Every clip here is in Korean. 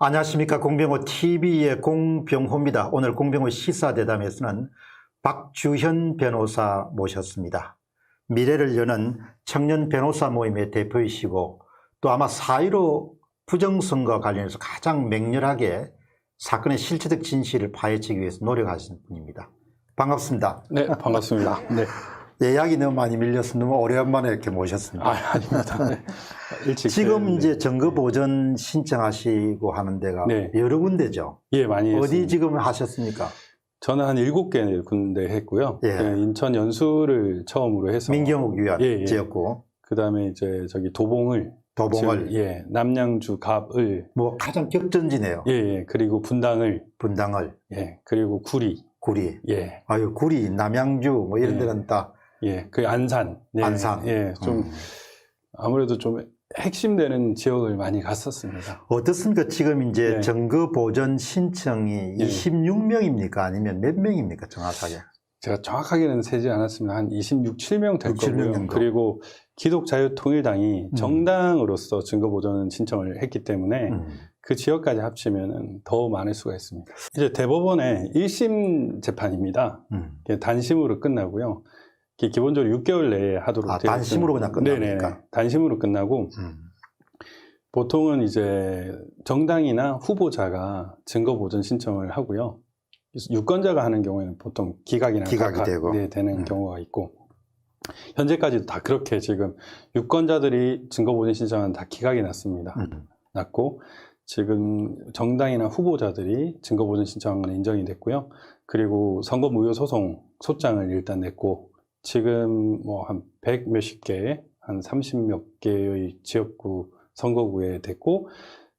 안녕하십니까. 공병호 TV의 공병호입니다. 오늘 공병호 시사대담에서는 박주현 변호사 모셨습니다. 미래를 여는 청년 변호사 모임의 대표이시고 또 아마 4.15 부정선거와 관련해서 가장 맹렬하게 사건의 실체적 진실을 파헤치기 위해서 노력하시는 분입니다. 반갑습니다. 네, 반갑습니다. 네. 예약이 너무 많이 밀려서 너무 오래간만에 이렇게 모셨습니다. 아닙니다. 네. 일찍 지금 네. 이제 증거 보전 신청하시고 하는 데가 네. 여러 군데죠. 예, 많이 어디 했습니다. 지금 하셨습니까? 저는 한 7개 군데 했고요. 예. 네, 인천 연수를 처음으로 해서 민경욱 위원 예. 지었고 그다음에 이제 저기 도봉을 예, 남양주 갑을 뭐 가장 격전지네요. 예, 그리고 분당을 분당을 예, 그리고 구리 구리 예. 아유 구리 남양주 뭐 이런 예. 데는 다 예, 그 안산 예, 안산. 예, 좀 아무래도 좀 핵심되는 지역을 많이 갔었습니다. 어떻습니까? 지금 이제 네. 증거 보전 신청이 예. 26명입니까? 아니면 몇 명입니까? 정확하게. 제가 정확하게는 세지 않았습니다. 한 26, 7명 될 6, 7명 거고요. 정도. 그리고 기독자유통일당이 정당으로서 증거보전 신청을 했기 때문에 그 지역까지 합치면 더 많을 수가 있습니다. 이제 대법원의 1심 재판입니다. 단심으로 끝나고요. 기본적으로 6개월 내에 하도록 되어 있습니다. 단심으로 그냥 끝납니까? 네네. 단심으로 끝나고 보통은 이제 정당이나 후보자가 증거보전 신청을 하고요. 유권자가 하는 경우에는 보통 기각이 되고. 네, 되는 경우가 있고 현재까지도 다 그렇게 지금 유권자들이 증거보전 신청은 다 기각이 났고 지금 정당이나 후보자들이 증거보전 신청은 인정이 됐고요. 그리고 선거무효 소장을 일단 냈고 지금 뭐 한 100 몇십 개, 한 30 몇 개의 지역구 선거구에 됐고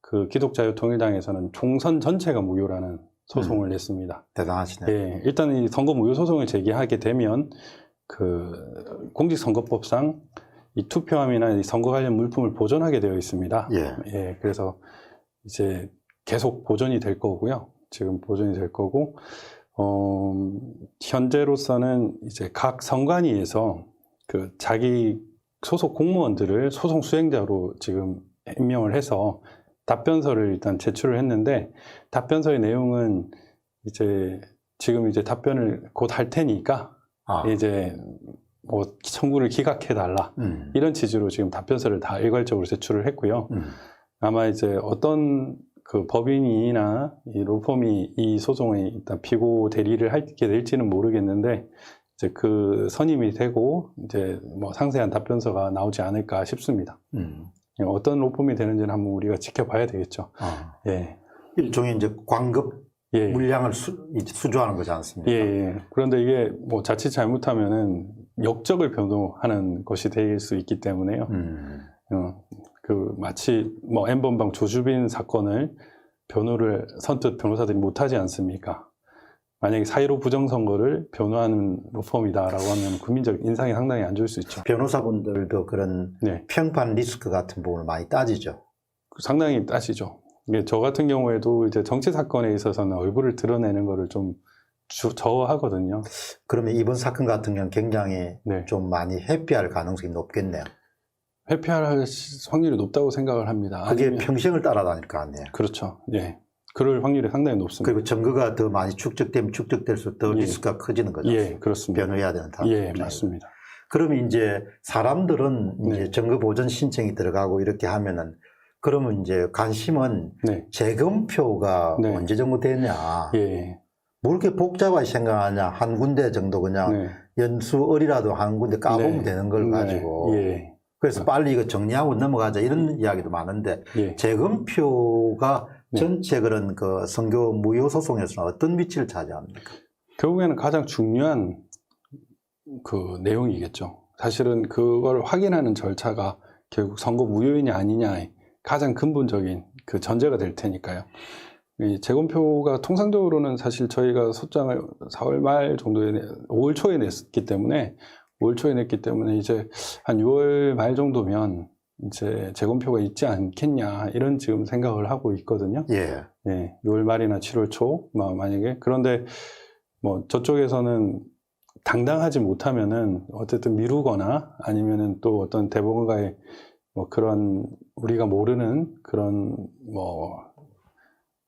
그 기독자유통일당에서는 총선 전체가 무효라는 소송을 냈습니다. 대단하시네. 예, 일단 이 선거 무효 소송을 제기하게 되면 그 공직선거법상 이 투표함이나 이 선거 관련 물품을 보존하게 되어 있습니다. 예. 그래서 이제 계속 보존이 될 거고요. 지금 보존이 될 거고, 현재로서는 이제 각 선관위에서 그 자기 소속 공무원들을 소송 수행자로 지금 임명을 해서 답변서를 일단 제출을 했는데 답변서의 내용은 이제 지금 이제 답변을 곧 할 테니까 이제 뭐 청구를 기각해 달라 이런 취지로 지금 답변서를 다 일괄적으로 제출을 했고요. 아마 이제 어떤 그 법인이나 이 로펌이 이 소송의 일단 피고 대리를 하게 될지는 모르겠는데 이제 그 선임이 되고 이제 뭐 상세한 답변서가 나오지 않을까 싶습니다. 어떤 로펌이 되는지는 한번 우리가 지켜봐야 되겠죠. 예. 일종의 이제 광급 예. 물량을 수주하는 거지 않습니까? 예. 그런데 이게 뭐 자칫 잘못하면은 역적을 변호하는 것이 될 수 있기 때문에요. 그 마치 뭐 N번방 조주빈 사건을 변호를 선뜻 변호사들이 못하지 않습니까? 만약에 4.15 부정선거를 변호하는 로펌이다라고 하면 국민적 인상이 상당히 안 좋을 수 있죠. 변호사분들도 그런 네. 평판 리스크 같은 부분을 많이 따지죠. 상당히 따지죠. 저 같은 경우에도 이제 정치 사건에 있어서는 얼굴을 드러내는 거를 좀 저하거든요. 그러면 이번 사건 같은 경우는 굉장히 네. 좀 많이 회피할 가능성이 높겠네요. 회피할 확률이 높다고 생각을 합니다. 그게 아니면, 평생을 따라다닐 거 아니에요. 그렇죠. 예. 그럴 확률이 상당히 높습니다. 그리고 증거가 더 많이 축적되면 축적될수록 더 예. 리스크가 커지는 거죠. 예, 그렇습니다. 변호해야 되는 다. 예, 맞습니다. 그러면 이제 사람들은 네. 이제 증거 보전 신청이 들어가고 이렇게 하면은 그러면 이제 관심은 네. 재검표가 네. 언제 정도 되냐. 예. 뭐 이렇게 복잡하게 생각하냐. 한 군데 정도 그냥 네. 연수어리라도 한 군데 까보면 네. 되는 걸 가지고. 예. 그래서 빨리 이거 정리하고 넘어가자 이런 이야기도 많은데 예. 재검표가 네. 전체 그런 그 선거 무효 소송에서는 어떤 위치를 차지합니까? 결국에는 가장 중요한 그 내용이겠죠. 사실은 그걸 확인하는 절차가 결국 선거 무효이냐 아니냐의 가장 근본적인 그 전제가 될 테니까요. 이 재검표가 통상적으로는 사실 저희가 소장을 4월 말 정도에 5월 초에 냈기 때문에 이제 한 6월 말 정도면 이제 재검표가 있지 않겠냐 이런 지금 생각을 하고 있거든요. 예. 예, 6월 말이나 7월 초 만약에 그런데 뭐 저쪽에서는 당당하지 못하면은 어쨌든 미루거나 아니면은 또 어떤 대법원과의 뭐 그런 우리가 모르는 그런 뭐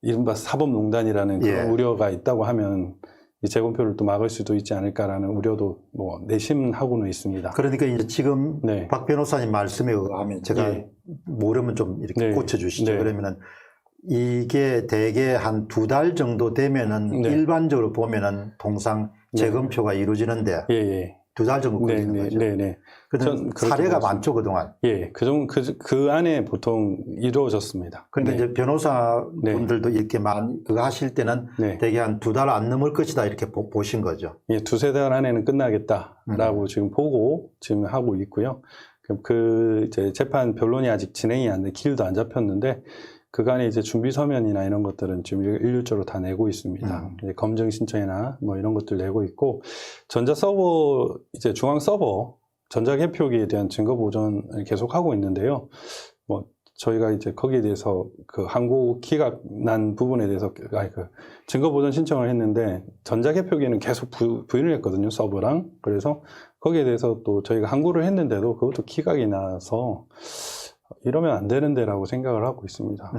이른바 사법농단이라는 예. 그런 우려가 있다고 하면 이 재검표를 또 막을 수도 있지 않을까라는 우려도 뭐 내심하고는 있습니다. 그러니까 이제 지금 네. 박 변호사님 말씀에 의하면 제가 예. 모르면 좀 이렇게 네. 고쳐주시죠. 네. 그러면은 이게 대개 한 2달 정도 되면은 네. 일반적으로 보면은 통상 네. 재검표가 이루어지는데 예, 예. 2달 정도 네, 걸리는 네, 거죠. 네, 네. 그런 전 그렇게 사례가 보았습니다. 많죠, 그동안. 예, 그 안에 보통 이루어졌습니다. 그런데 네. 이제 변호사분들도 이렇게 많이 그거 하실 때는 네. 대개 한 2달 안 넘을 것이다 이렇게 보신 거죠. 예, 2-3달 안에는 끝나겠다라고 지금 보고 지금 하고 있고요. 그럼 이제 재판 변론이 아직 진행이 안 돼, 길도 안 잡혔는데, 그간에 이제 준비 서면이나 이런 것들은 지금 일률적으로 다 내고 있습니다. 이제 검증 신청이나 뭐 이런 것들 내고 있고, 전자 서버, 이제 중앙 서버, 전자개표기에 대한 증거 보존을 계속 하고 있는데요. 뭐, 저희가 이제 거기에 대해서 그 항고 기각 난 부분에 대해서 증거 보존 신청을 했는데, 전자개표기는 계속 부인을 했거든요, 서버랑. 그래서 거기에 대해서 또 저희가 항고를 했는데도 그것도 기각이 나서, 이러면 안 되는데라고 생각을 하고 있습니다.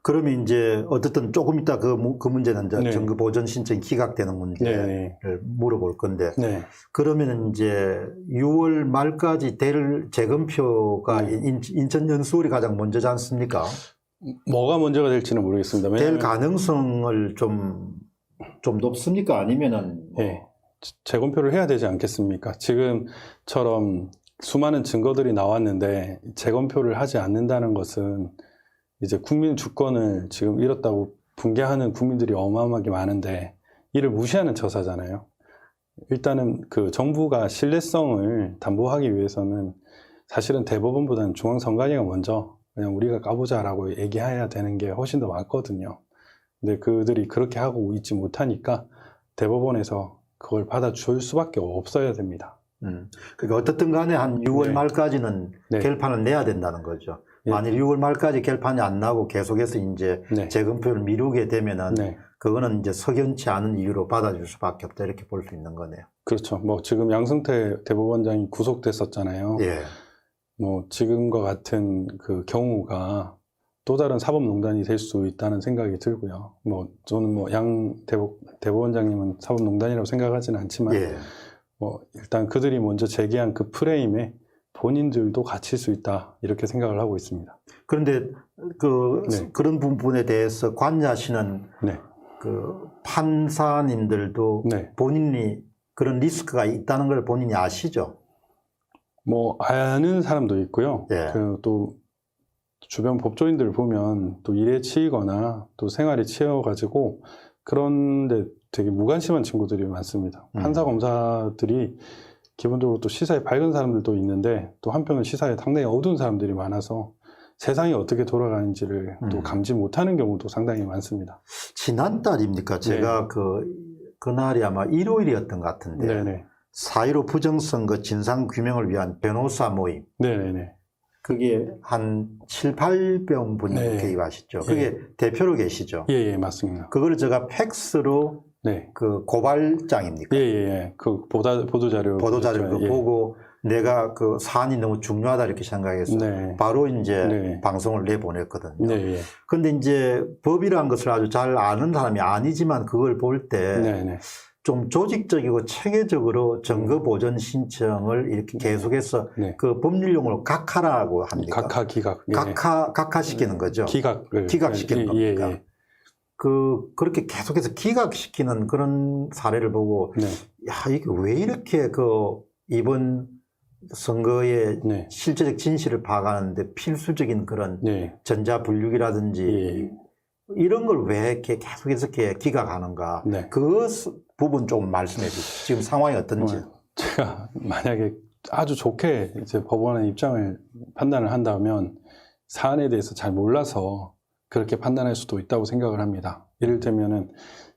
그러면 이제 어쨌든 조금 이따 그 문제는 이제 네. 증거 보존 신청이 기각되는 문제를 네. 물어볼 건데 네. 그러면 이제 6월 말까지 될 재검표가 인천 연수원이 가장 먼저지 않습니까? 뭐가 문제가 될지는 모르겠습니다. 될 왜냐하면 가능성을 좀 높습니까? 아니면은 네. 재검표를 해야 되지 않겠습니까? 지금처럼 수많은 증거들이 나왔는데 재검표를 하지 않는다는 것은 이제 국민 주권을 지금 잃었다고 분개하는 국민들이 어마어마하게 많은데 이를 무시하는 처사잖아요. 일단은 그 정부가 신뢰성을 담보하기 위해서는 사실은 대법원보다는 중앙선관위가 먼저 그냥 우리가 까보자라고 얘기해야 되는 게 훨씬 더 많거든요. 근데 그들이 그렇게 하고 있지 못하니까 대법원에서 그걸 받아줄 수밖에 없어야 됩니다. 그러니까 어떻든 간에 한 6월 네. 말까지는 네. 결판을 내야 된다는 거죠. 네. 만일 6월 말까지 결판이 안 나고 계속해서 이제 네. 재검표를 미루게 되면은 네. 그거는 이제 석연치 않은 이유로 받아줄 수밖에 없다 이렇게 볼 수 있는 거네요. 그렇죠. 뭐 지금 양승태 대법원장이 구속됐었잖아요. 예. 뭐 지금과 같은 그 경우가 또 다른 사법농단이 될 수 있다는 생각이 들고요. 뭐 저는 뭐 양 대법원장님은 사법농단이라고 생각하지는 않지만 예. 뭐 일단 그들이 먼저 제기한 그 프레임에 본인들도 갇힐 수 있다 이렇게 생각을 하고 있습니다. 그런데 네. 그런 부분에 대해서 관여하시는 네. 그 판사님들도 네. 본인이 그런 리스크가 있다는 걸 본인이 아시죠? 뭐 아는 사람도 있고요. 예. 또 주변 법조인들 보면 또 일에 치이거나 또 생활에 치여가지고 그런데 되게 무관심한 친구들이 많습니다. 판사 검사들이 기본적으로 또 시사에 밝은 사람들도 있는데 또 한편은 시사에 상당히 어두운 사람들이 많아서 세상이 어떻게 돌아가는지를 또 감지 못하는 경우도 상당히 많습니다. 지난달입니까? 제가 그날이 아마 일요일이었던 것 같은데 네네. 4.15 부정선거 진상규명을 위한 변호사 모임 네네네. 그게 한 7, 8병 분이 네. 개입하시죠. 그게 대표로 계시죠. 예, 맞습니다. 그걸 제가 팩스로 네. 그 고발장입니까? 예. 그 보도자료. 보도자료를 보고 내가 그 사안이 너무 중요하다 이렇게 생각해서 네. 바로 이제 네. 방송을 내보냈거든요. 네. 근데 이제 법이라는 것을 아주 잘 아는 사람이 아니지만 그걸 볼 때 네네. 좀 조직적이고 체계적으로 증거 보전 신청을 이렇게 계속해서 네. 그 법률용어로 각하라고 합니까? 기각. 예. 각하시키는 거죠. 기각시키는 겁니까? 예. 그렇게 계속해서 기각시키는 그런 사례를 보고, 네. 야, 이게 왜 이렇게 이번 선거의 네. 실제적 진실을 파악하는데 필수적인 그런 네. 전자분류기라든지 예. 이런 걸 왜 이렇게 계속해서 이렇게 기각하는가. 네. 그 부분 좀 말씀해 주시죠. 지금 상황이 어떤지. 제가 만약에 아주 좋게 이제 법원의 입장을 판단을 한다면 사안에 대해서 잘 몰라서 그렇게 판단할 수도 있다고 생각을 합니다. 이를테면은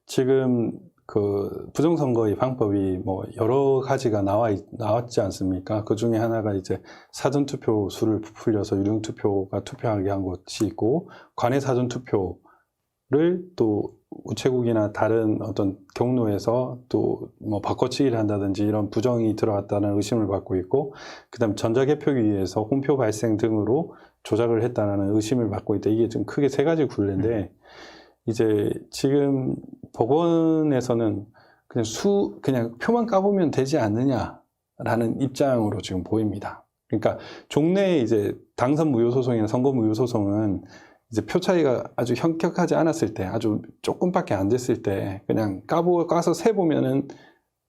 지금 그 부정선거의 방법이 뭐 여러 가지가 나왔지 않습니까? 그 중에 하나가 이제 사전투표 수를 부풀려서 유령투표가 투표하게 한 것이 있고, 관외 사전투표를 또 우체국이나 다른 어떤 경로에서 또 뭐 바꿔치기를 한다든지 이런 부정이 들어갔다는 의심을 받고 있고, 그 다음 전자개표기에서 홍표 발생 등으로 조작을 했다는 의심을 받고 있다. 이게 좀 크게 세 가지 굴레인데, 이제 지금 법원에서는 그냥 표만 까보면 되지 않느냐라는 입장으로 지금 보입니다. 그러니까 종래의 이제 당선 무효 소송이나 선거 무효 소송은 이제 표 차이가 아주 현격하지 않았을 때, 아주 조금밖에 안 됐을 때 그냥 까서 세보면은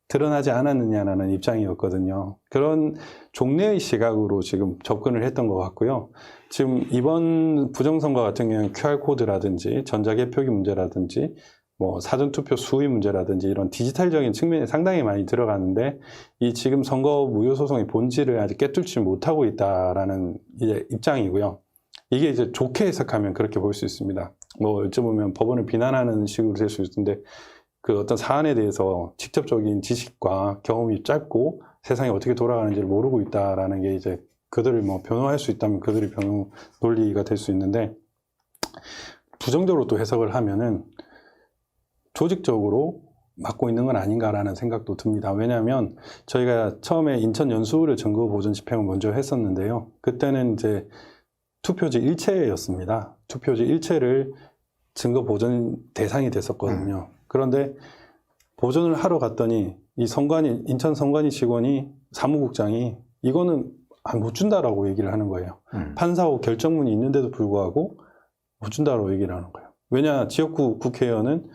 드러나지 않았느냐라는 입장이었거든요. 그런 종래의 시각으로 지금 접근을 했던 것 같고요. 지금 이번 부정선거 같은 경우는 QR코드라든지 전자개표기 문제라든지 뭐 사전투표 수의 문제라든지 이런 디지털적인 측면이 상당히 많이 들어가는데 이 지금 선거 무효 소송의 본질을 아직 깨뚫지 못하고 있다라는 이제 입장이고요. 이게 이제 좋게 해석하면 그렇게 볼 수 있습니다. 뭐 어쩌면 법원을 비난하는 식으로 될 수 있는데 그 어떤 사안에 대해서 직접적인 지식과 경험이 짧고 세상이 어떻게 돌아가는지를 모르고 있다라는 게 이제 그들을 뭐 변호할 수 있다면 그들의 변호 논리가 될 수 있는데 부정적으로 또 해석을 하면은 조직적으로 맡고 있는 건 아닌가라는 생각도 듭니다. 왜냐하면 저희가 처음에 인천 연수를 증거 보존 집행을 먼저 했었는데요. 그때는 이제 투표지 일체였습니다. 투표지 일체를 증거 보존 대상이 됐었거든요. 그런데 보존을 하러 갔더니 이 인천 선관위 직원이 사무국장이 이거는 못 준다라고 얘기를 하는 거예요. 판사하고 결정문이 있는데도 불구하고 못 준다라고 얘기를 하는 거예요. 왜냐, 지역구 국회의원은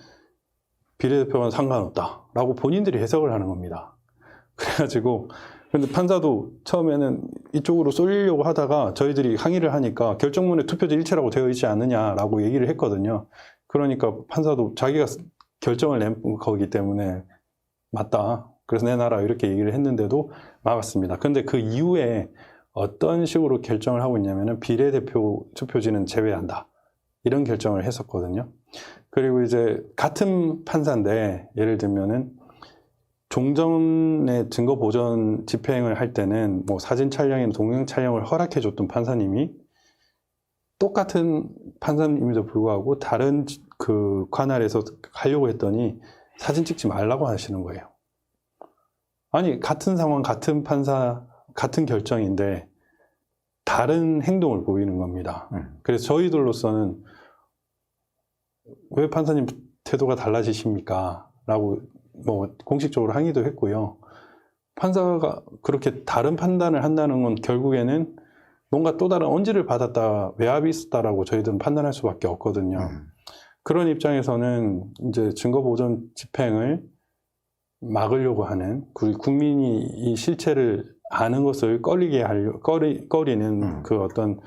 비례대표와는 상관없다라고 본인들이 해석을 하는 겁니다. 그래가지고 근데 판사도 처음에는 이쪽으로 쏠리려고 하다가 저희들이 항의를 하니까 결정문에 투표지 일체라고 되어 있지 않느냐라고 얘기를 했거든요. 그러니까 판사도 자기가 결정을 낸 거기 때문에 맞다. 그래서 내놔라 이렇게 얘기를 했는데도 막았습니다. 근데 그 이후에 어떤 식으로 결정을 하고 있냐면은 비례대표 투표지는 제외한다. 이런 결정을 했었거든요. 그리고 이제 같은 판사인데 예를 들면은 종전의 증거 보존 집행을 할 때는 뭐 사진 촬영이나 동영 촬영을 허락해 줬던 판사님이 똑같은 판사님에도 불구하고 다른 그 관할에서 하려고 했더니 사진 찍지 말라고 하시는 거예요. 아니, 같은 상황, 같은 판사, 같은 결정인데 다른 행동을 보이는 겁니다. 그래서 저희들로서는 왜 판사님 태도가 달라지십니까? 라고 뭐 공식적으로 항의도 했고요. 판사가 그렇게 다른 판단을 한다는 건 결국에는 뭔가 또 다른 언지를 받았다, 외압이 있었다라고 저희들은 판단할 수밖에 없거든요. 그런 입장에서는 이제 증거보존 집행을 막으려고 하는, 국민이 이 실체를 아는 것을 꺼리는 그 어떤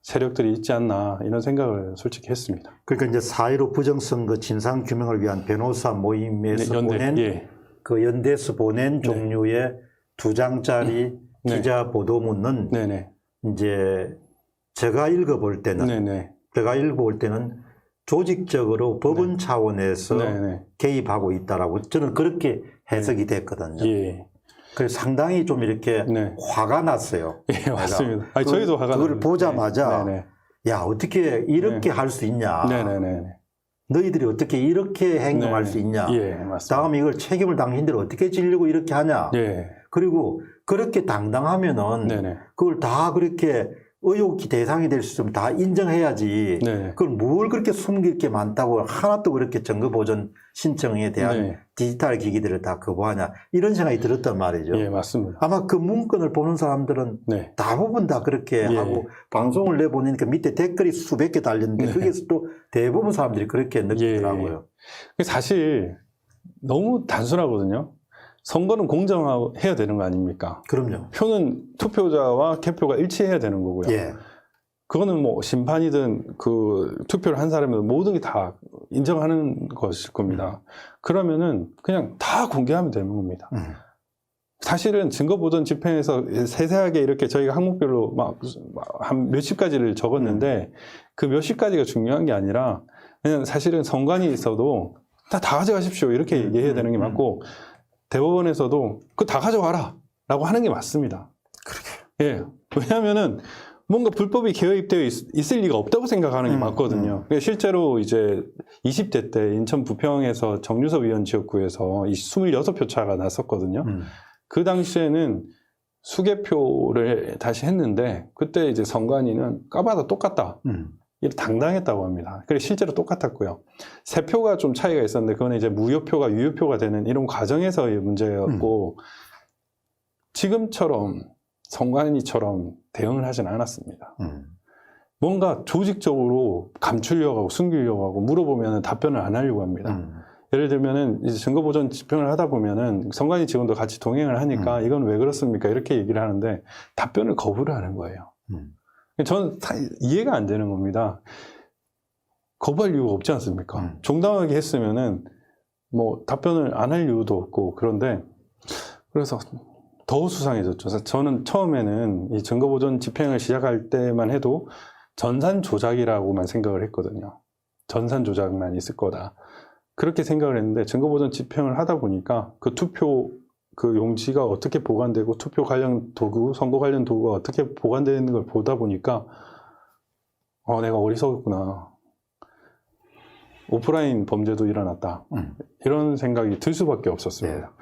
세력들이 있지 않나 이런 생각을 솔직히 했습니다. 그러니까 이제 4.15 부정선거 진상 규명을 위한 변호사 모임에서 네, 보낸 예. 그 연대에서 보낸 종류의 2장짜리 기자 보도문은 네네. 이제 제가 읽어볼 때는 조직적으로 법원 차원에서 개입하고 있다라고 저는 그렇게 해석이 됐거든요. 예. 그래서 상당히 좀 이렇게 화가 났어요. 예, 맞습니다. 아니, 저희도 화가 그걸 보자마자 야, 어떻게 이렇게 할 수 있냐. 너희들이 어떻게 이렇게 행동할 수 있냐. 예, 맞습니다. 다음에 이걸 책임을 당신들이 어떻게 지려고 이렇게 하냐. 그리고 그렇게 당당하면은 그걸 다 그렇게 의혹이 대상이 될 수 있으면 다 인정해야지. 그걸 뭘 그렇게 숨길 게 많다고 하나도 그렇게 증거보존 신청에 대한 디지털 기기들을 다 거부하냐. 이런 생각이 들었단 말이죠. 예, 맞습니다. 아마 그 문건을 보는 사람들은 대부분 다 그렇게 하고 방송을 내보니까 밑에 댓글이 수백 개 달렸는데 거기에서 또 대부분 사람들이 그렇게 느끼더라고요. 사실 너무 단순하거든요. 선거는 공정해야 되는 거 아닙니까? 그럼요. 표는 투표자와 개표가 일치해야 되는 거고요. 그거는 뭐 심판이든 그 투표를 한 사람이든 모든 게 다 인정하는 것일 겁니다. 그러면은 그냥 다 공개하면 되는 겁니다. 사실은 증거보존 집행에서 세세하게 이렇게 저희가 항목별로 막 한 몇십 가지를 적었는데 그 몇십 가지가 중요한 게 아니라 그냥 사실은 선관위 있어도 다 가져가십시오 이렇게 얘기해야 되는 게 맞고 대법원에서도 그거 다 가져와라 라고 하는 게 맞습니다. 예. 왜냐하면은 뭔가 불법이 개입되어 있을 리가 없다고 생각하는 게 맞거든요. 실제로 이제 20대 때 인천 부평에서 정유섭 의원 지역구에서 26표 차가 났었거든요. 그 당시에는 수개표를 다시 했는데 그때 이제 선관위는 까봐도 똑같다. 당당했다고 합니다. 그리고 실제로 똑같았고요. 세표가 좀 차이가 있었는데 그건 이제 무효표가 유효표가 되는 이런 과정에서의 문제였고 지금처럼 선관위처럼 대응을 하진 않았습니다. 뭔가 조직적으로 감추려고 하고 숨기려고 하고 물어보면 답변을 안 하려고 합니다. 예를 들면은 이제 증거보전 집행을 하다 보면은 선관위 직원도 같이 동행을 하니까 이건 왜 그렇습니까? 이렇게 얘기를 하는데 답변을 거부를 하는 거예요. 저는 이해가 안 되는 겁니다. 거부할 이유가 없지 않습니까? 정당하게 했으면은 뭐 답변을 안 할 이유도 없고 그런데 그래서 더 수상해졌죠. 저는 처음에는 이 증거보전 집행을 시작할 때만 해도 전산 조작이라고만 생각을 했거든요. 전산 조작만 있을 거다. 그렇게 생각을 했는데 증거보전 집행을 하다 보니까 그 투표 그 용지가 어떻게 보관되고 투표 관련 도구, 선거 관련 도구가 어떻게 보관되는 걸 보다 보니까 내가 어리석었구나. 오프라인 범죄도 일어났다. 이런 생각이 들 수밖에 없었습니다.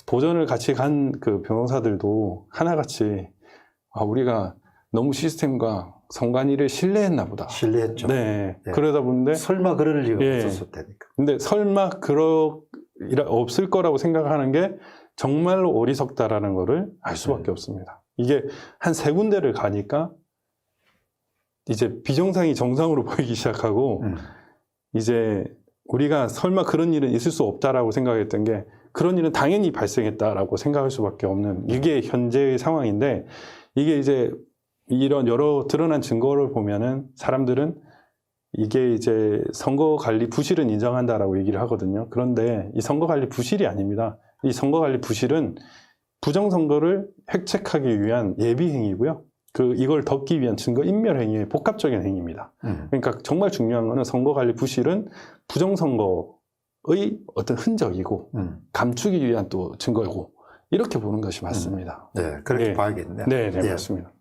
보전을 같이 간 그 변호사들도 하나같이 우리가 너무 시스템과 선관위를 신뢰했나 보다. 신뢰했죠. 네. 그러다 보는데 설마 그럴 리가 없었을 테니까. 근데 설마 없을 거라고 생각하는 게 정말로 어리석다라는 거를 알 수밖에 없습니다. 이게 한 3군데를 가니까 이제 비정상이 정상으로 보이기 시작하고 이제 우리가 설마 그런 일은 있을 수 없다라고 생각했던 게 그런 일은 당연히 발생했다라고 생각할 수밖에 없는 이게 현재의 상황인데 이게 이제 이런 여러 드러난 증거를 보면은 사람들은 이게 이제 선거관리 부실은 인정한다라고 얘기를 하거든요. 그런데 이 선거관리 부실이 아닙니다. 이 선거관리 부실은 부정선거를 획책하기 위한 예비행위고요. 이걸 덮기 위한 증거인멸 행위의 복합적인 행위입니다. 그러니까 정말 중요한 거는 선거관리 부실은 부정선거의 어떤 흔적이고 감추기 위한 또 증거이고 이렇게 보는 것이 맞습니다. 네, 그렇게 봐야겠네요. 네, 맞습니다.